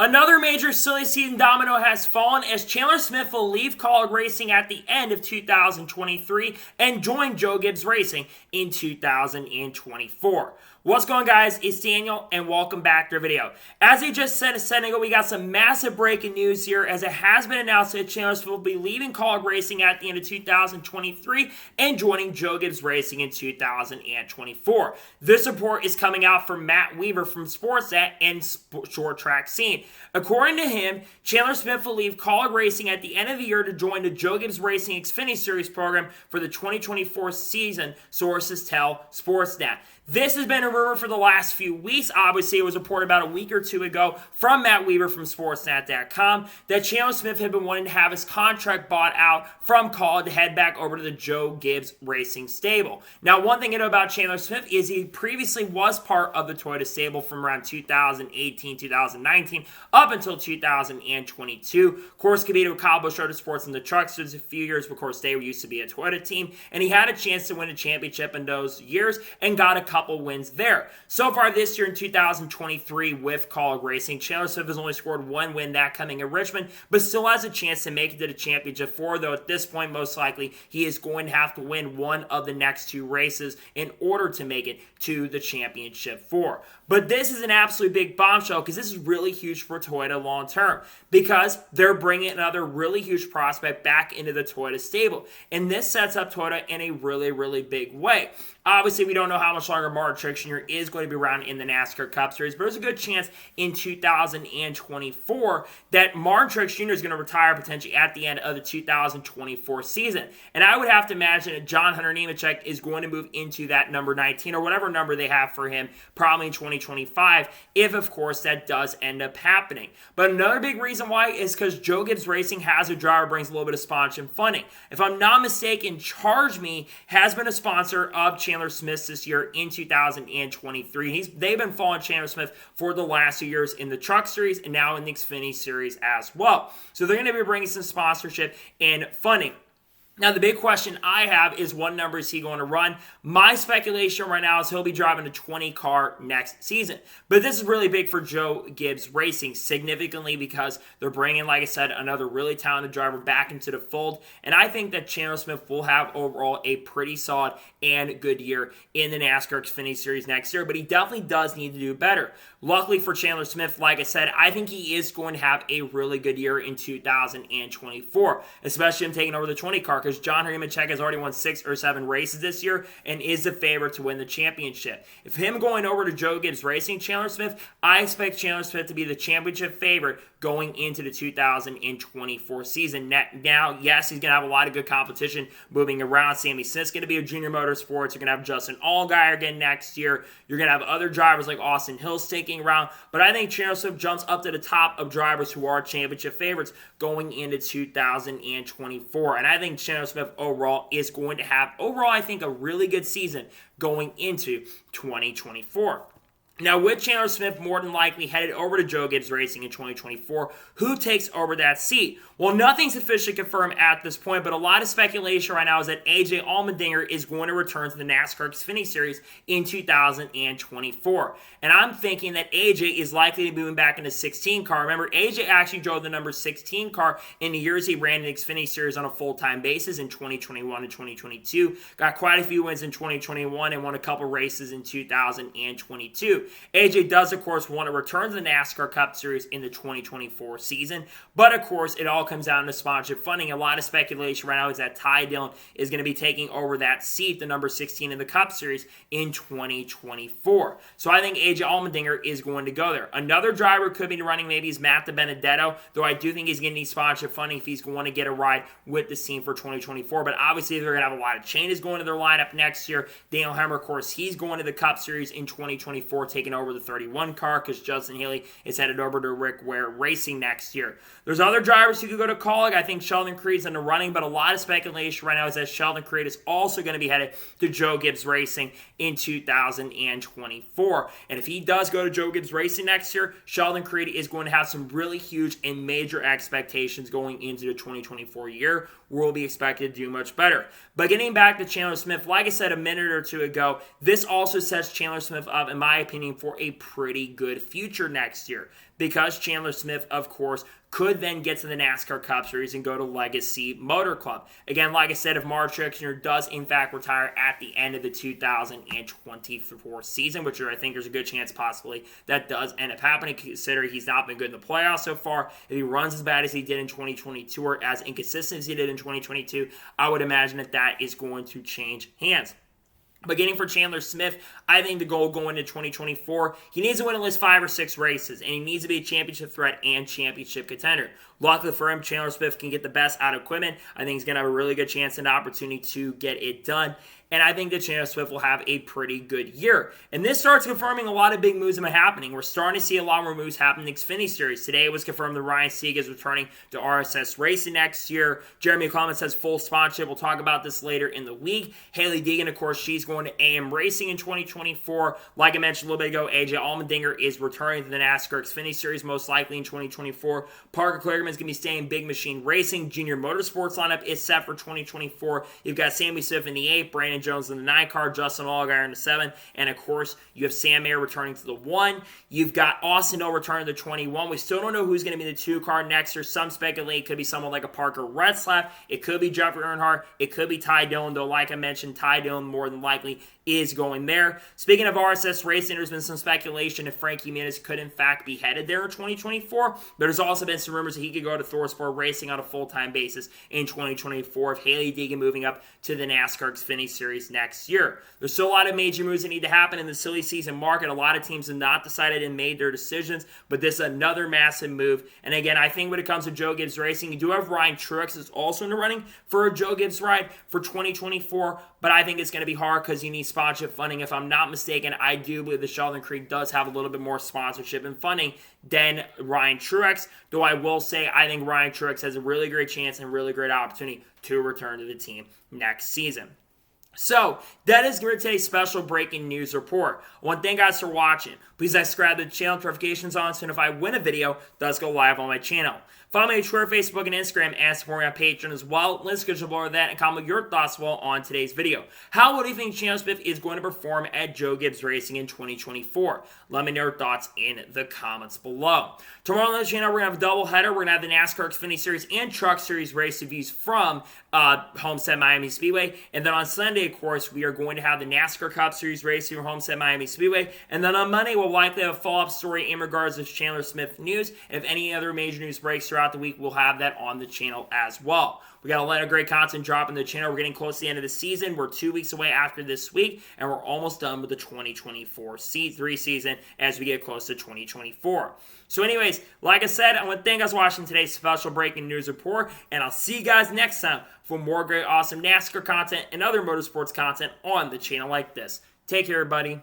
Another major silly season domino has fallen as Chandler Smith will leave Kaulig Racing at the end of 2023 and join Joe Gibbs Racing in 2024. What's going on, guys? It's Daniel and welcome back to our video. As I just said a second ago, we got some massive breaking news here as it has been announced that Chandler Smith will be leaving Kaulig Racing at the end of 2023 and joining Joe Gibbs Racing in 2024. This report is coming out from Matt Weaver from Sportsnet and Short Track Scene. According to him, Chandler Smith will leave Kaulig Racing at the end of the year to join the Joe Gibbs Racing Xfinity Series program for the 2024 season, sources tell Sportsnet. This has been a rumor for the last few weeks. Obviously, it was reported about a week or two ago from Matt Weaver from Sportsnet.com that Chandler Smith had been wanting to have his contract bought out from Kaulig to head back over to the Joe Gibbs Racing stable. Now, one thing you know about Chandler Smith is he previously was part of the Toyota stable from around 2018, 2019, up until 2022. Of course, competed with Kyle Busch Motorsports in the trucks for a few years. Of course, they used to be a Toyota team, and he had a chance to win a championship in those years and got a couple wins there. So far this year in 2023 with Kaulig Racing, Chandler Smith has only scored one win, that coming in Richmond, but still has a chance to make it to the championship four, though at this point most likely he is going to have to win one of the next two races in order to make it to the championship four. But this is an absolute big bombshell because this is really huge for Toyota long term because they're bringing another really huge prospect back into the Toyota stable. And this sets up Toyota in a really, really big way. Obviously, we don't know how much longer Martin Truex Jr. is going to be around in the NASCAR Cup Series, but there's a good chance in 2024 that Martin Truex Jr. is going to retire potentially at the end of the 2024 season. And I would have to imagine that John Hunter Nemechek is going to move into that number 19 or whatever number they have for him, probably in 2025, if, of course, that does end up happening. But another big reason why is because Joe Gibbs Racing has a driver brings a little bit of sponsorship funding. If I'm not mistaken, Charge Me has been a sponsor of Chandler Smith this year in 2023. They've been following Chandler Smith for the last 2 years in the Truck Series and now in the Xfinity Series as well. So they're going to be bringing some sponsorship and funding. Now, the big question I have is what number is he going to run? My speculation right now is he'll be driving a 20 car next season. But this is really big for Joe Gibbs Racing, significantly because they're bringing, like I said, another really talented driver back into the fold. And I think that Chandler Smith will have overall a pretty solid and good year in the NASCAR Xfinity Series next year. But he definitely does need to do better. Luckily for Chandler Smith, like I said, I think he is going to have a really good year in 2024, especially him taking over the 20 car because John Hunter Nemechek has already won 6 or 7 races this year and is the favorite to win the championship. If him going over to Joe Gibbs Racing, Chandler Smith, I expect Chandler Smith to be the championship favorite going into the 2024 season. Now, yes, he's going to have a lot of good competition moving around. Sammy Smith's going to be a Junior Motorsports. You're going to have Justin Allgaier again next year. You're going to have other drivers like Austin Hill sticking around. But I think Chandler Smith jumps up to the top of drivers who are championship favorites going into 2024. And I think Chandler Smith overall is going to have, I think, a really good season going into 2024. Now, with Chandler Smith more than likely headed over to Joe Gibbs Racing in 2024, who takes over that seat? Well, nothing's officially confirmed at this point, but a lot of speculation right now is that AJ Allmendinger is going to return to the NASCAR Xfinity Series in 2024. And I'm thinking that AJ is likely to be moving back into 16 car. Remember, AJ actually drove the number 16 car in the years he ran the Xfinity Series on a full-time basis in 2021 and 2022. Got quite a few wins in 2021 and won a couple races in 2022. AJ does, of course, want to return to the NASCAR Cup Series in the 2024 season, but of course, it all comes down to sponsorship funding. A lot of speculation right now is that Ty Dillon is going to be taking over that seat, the number 16 in the Cup Series, in 2024. So I think AJ Allmendinger is going to go there. Another driver could be running maybe is Matt DiBenedetto, though I do think he's going to need sponsorship funding if he's going to get a ride with the team for 2024. But obviously, they're going to have a lot of changes going to their lineup next year. Daniel Hemmer, of course, he's going to the Cup Series in 2024, taking over the 31 car because Justin Haley is headed over to Rick Ware Racing next year. There's other drivers who could go to Kaulig. I think Sheldon Creed's in the running, but a lot of speculation right now is that Sheldon Creed is also going to be headed to Joe Gibbs Racing in 2024. And if he does go to Joe Gibbs Racing next year, Sheldon Creed is going to have some really huge and major expectations going into the 2024 year. We'll be expected to do much better. But getting back to Chandler Smith, like I said a minute or two ago, this also sets Chandler Smith up, in my opinion, looking for a pretty good future next year, because Chandler Smith, of course, could then get to the NASCAR Cup Series and go to Legacy Motor Club. Again, like I said, if Mark Truex Jr. does in fact retire at the end of the 2024 season, which I think there's a good chance possibly that does end up happening, considering he's not been good in the playoffs so far. If he runs as bad as he did in 2022 or as inconsistent as he did in 2022, I would imagine that is going to change hands. But getting for Chandler Smith, I think the goal going into 2024, he needs to win at least 5 or 6 races, and he needs to be a championship threat and championship contender. Luckily for him, Chandler Smith can get the best out of equipment. I think he's going to have a really good chance and opportunity to get it done. And I think that Chandler Smith will have a pretty good year. And this starts confirming a lot of big moves that are happening. We're starting to see a lot more moves happen in the Xfinity Series. Today it was confirmed that Ryan Sieg is returning to RSS Racing next year. Jeremy Clements has full sponsorship. We'll talk about this later in the week. Haley Deegan, of course, she's going to AM Racing in 2024. Like I mentioned a little bit ago, AJ Allmendinger is returning to the NASCAR Xfinity Series, most likely in 2024. Parker Kligerman is going to be staying Big Machine Racing. Junior Motorsports lineup is set for 2024. You've got Sammy Smith in the 8, Brandon Jones in the 9 car, Justin Allgaier in the 7, and of course, you have Sam Mayer returning to the 1. You've got Austin Hill returning to the 21. We still don't know who's going to be the 2 car next year. Some speculate it could be someone like a Parker Retzlaff. It could be Jeffrey Earnhardt. It could be Ty Dillon, though like I mentioned, Ty Dillon more than likely is going there. Speaking of RSS Racing, there's been some speculation if Frankie Muniz could in fact be headed there in 2024. There's also been some rumors that he could go to Thorsport Racing on a full-time basis in 2024 if Haley Deegan moving up to the NASCAR Xfinity Series next year. There's still a lot of major moves that need to happen in the silly season market. A lot of teams have not decided and made their decisions, but this is another massive move. And again, I think when it comes to Joe Gibbs Racing, you do have Ryan Truex is also in the running for a Joe Gibbs ride for 2024, but I think it's going to be hard because you need sponsorship funding. If I'm not mistaken, I do believe the Sheldon Creek does have a little bit more sponsorship and funding than Ryan Truex, though I will say I think Ryan Truex has a really great chance and really great opportunity to return to the team next season. So, that is today's special breaking news report. I want to thank you guys for watching. Please subscribe to the channel, notifications on, so if I win a video, it does go live on my channel. Follow me on Twitter, Facebook, and Instagram, and support me on Patreon as well. Links go below that, and comment your thoughts well on today's video. What do you think Chandler Smith is going to perform at Joe Gibbs Racing in 2024? Let me know your thoughts in the comments below. Tomorrow on the channel, we're going to have a double header. We're going to have the NASCAR Xfinity Series and Truck Series race reviews from Homestead Miami Speedway. And then on Sunday, of course, we are going to have the NASCAR Cup Series race from Homestead Miami Speedway. And then on Monday, we'll likely have a follow-up story in regards to Chandler Smith news. And if any other major news breaks throughout the week, we'll have that on the channel as well. We got a lot of great content dropping the channel. We're getting close to the end of the season. We're 2 weeks away after this week, and we're almost done with the 2024 C3 season as we get close to 2024. So anyways, like I said, I want to thank you guys for watching today's special breaking news report, and I'll see you guys next time for more great, awesome NASCAR content and other motorsports content on the channel like this. Take care, everybody.